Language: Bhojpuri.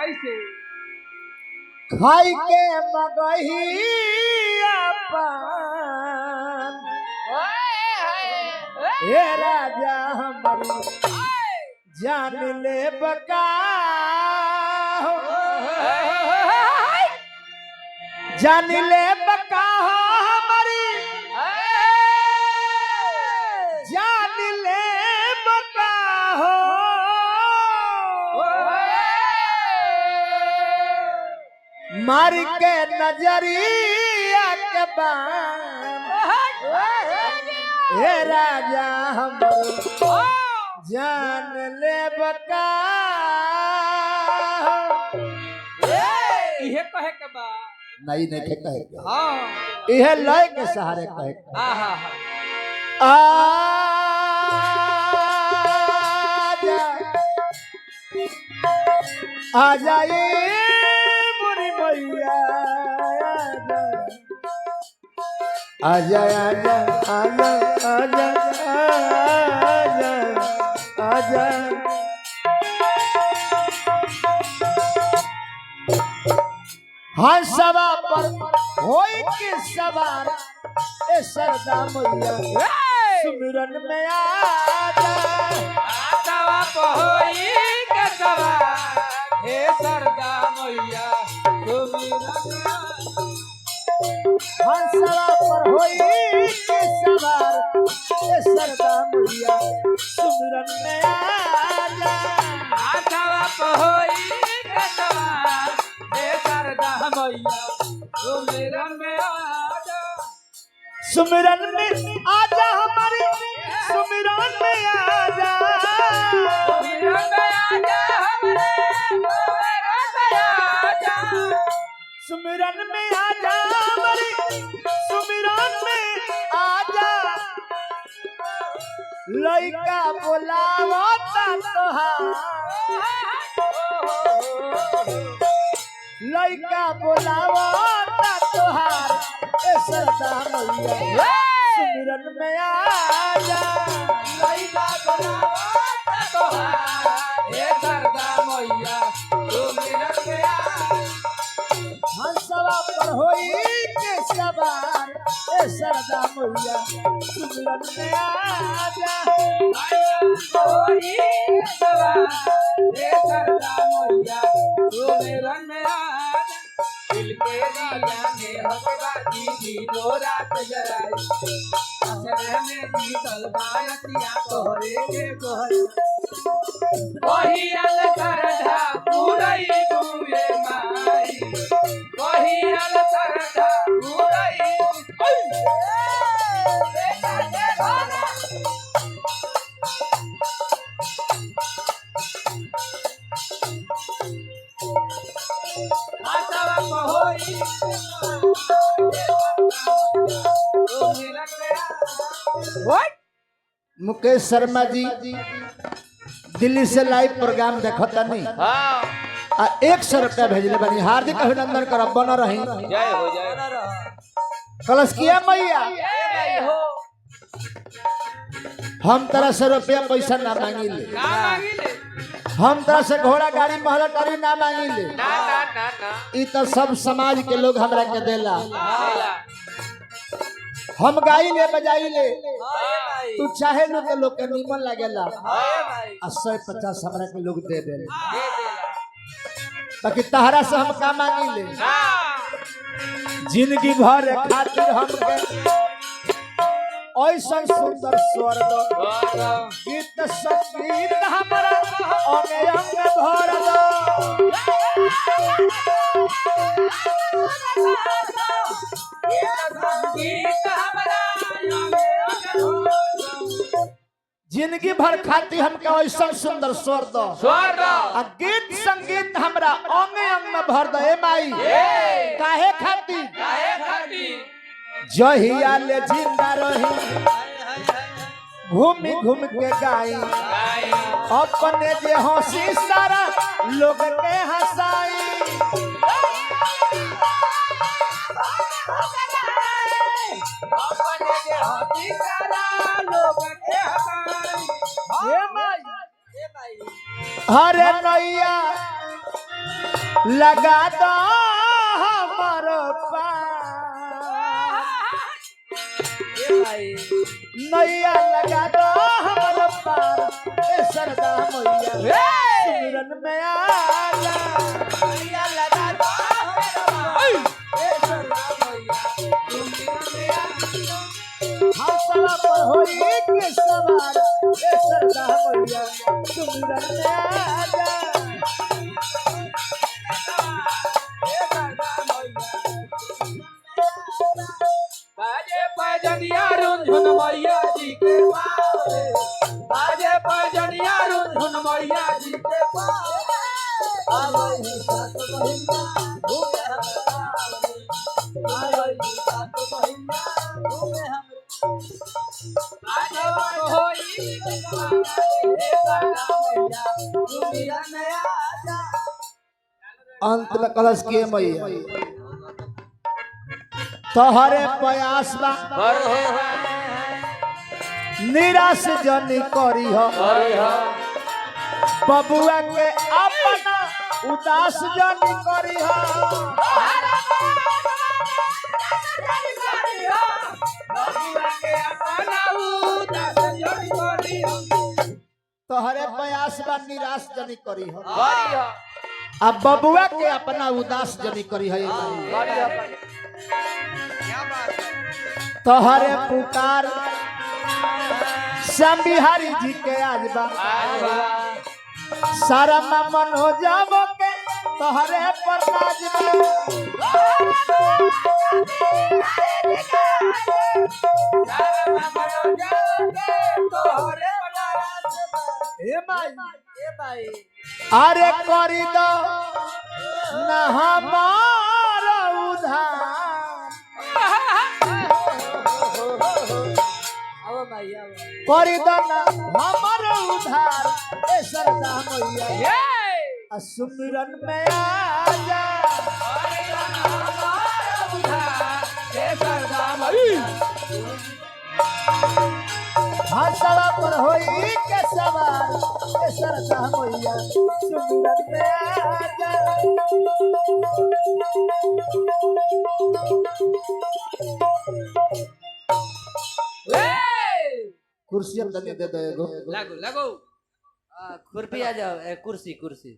कैसे खाई के मगहिया पान हे राजा हमारी जान ले बका जान ले बका हमारी जान ले बका हो मार के नजरिया के बान हे राजा हमारी जान ले बका ये कहे के बा नहीं नहीं कहे के हां यह लय के सहारे कहे के आहा आ जाए बुरी मैया आजा आजा आजा आजा आजा आजा हंसवा पर होई के सवार ए सरदा मैया सुमिरन में आजा आजावा पहोई के सवार हे सरदा मैया हंसवा पर होई के सवार ए सरदा मैया सुमिरन में आजा आजावा पहोई के सवार हे सरदा मैया सुमिरन में आजा सुमिरन में आजा हमारी सुमिरन में आजा सुमिरन में आजा हमरे सुमिरन में आजा हमारी सुमिरन में आजा लइका बोलावता तोहार लइका बोलावता तोहार ए सरदा मैया सुमिरन में आजा लइका बोलावता तोहार हे सरदा मैया सुमिरन में आजा हंसवा पर होई के सवार ए सरदा मैया सुमिरन में आजा होई सवार हे सरदा मैया सुमिरन में आजा दिल के दिया में हसबाती दी दो रात जराई असर में बीतल बारतिया तोहरे के कोहरे वही अल करधा पूरई बुए माई वही अल करधा पूरई आसावा पहोई मुकेश शर्मा जी दिल्ली से लाइव प्रोग्राम देखता नहीं आ 100 रुपया भेजले बनी हार्दिक अभिनंदन करब बन रही जय हो कलश किया मैया जय हो हम तरह से रुपया पैसा ना मांगी ले ना मांगिले हम तरह से घोड़ा गाड़ी महल गाड़ी ना मांगी ले ना ना ना ना ई तो सब समाज के लोग हमरा के देला देला हम गाई ले बजाई ले हाय भाई तू चाहे लो के लोग के नीमन लागेला हाय भाई आ 150 हमरा के लोग दे देला दे देला ताकि तहरा से हम का मांगी ले ना जिंदगी भर खातिर हमके ऐसा सुंदर स्वर्ग गीत संगीत हमारा अंगे अंग भर दो जिंदगी भर खातिर हमके ऐसा सुंदर स्वर्ग स्वर्ग आ गीत संगीत हमरा अंगे अंग में भर दो ए माई काहे खातिर काहे खाती जहिया ले जिंदा रही घूम घूम के गाई अपने जे हंसी सारा लोग के हंसाई हरे नैया लगा दो हमारो पार ए भाई नैया लगा दो हमारो पार ए सरदा मैया सुमिरन में आजा नैया लगा दो ए सरदा मैया सुमिरन में आजा हंसला पर होई के सवार ए सरदा मैया सुमिरन में आजा बाजे पजनिया रुन मैया जी के पावे बाजे पजनिया रुन मैया जी के पावे आवे है सात महीना घूमे हम आवे है सात महीना घूमे हम बाजे होई के मैया सुमिरन में आजा अंत में कलश के मैया तोहरे प्रयास बा निराश जनी करी हो बबुआ के अपना उदास जनी करी हो तोहरे प्रयास बा निराश जनी करी हो अब बबुआ के अपना उदास जनी करी है तोहरे पुकार श्याम बिहारी जी के आज बा सारा मन हो जाबो के तोहरे पर नाज अरे करी दो न हमार उधार करी दो न हमार उधार ए सरदा मैया सुमिरन में आजा हंसला पर होई के सवार ए सरदा मैया सुमिरन में आजा कुर्सी हम दे दो एगो लगो लगो खुरपी आ जाओ कुर्सी कुर्सी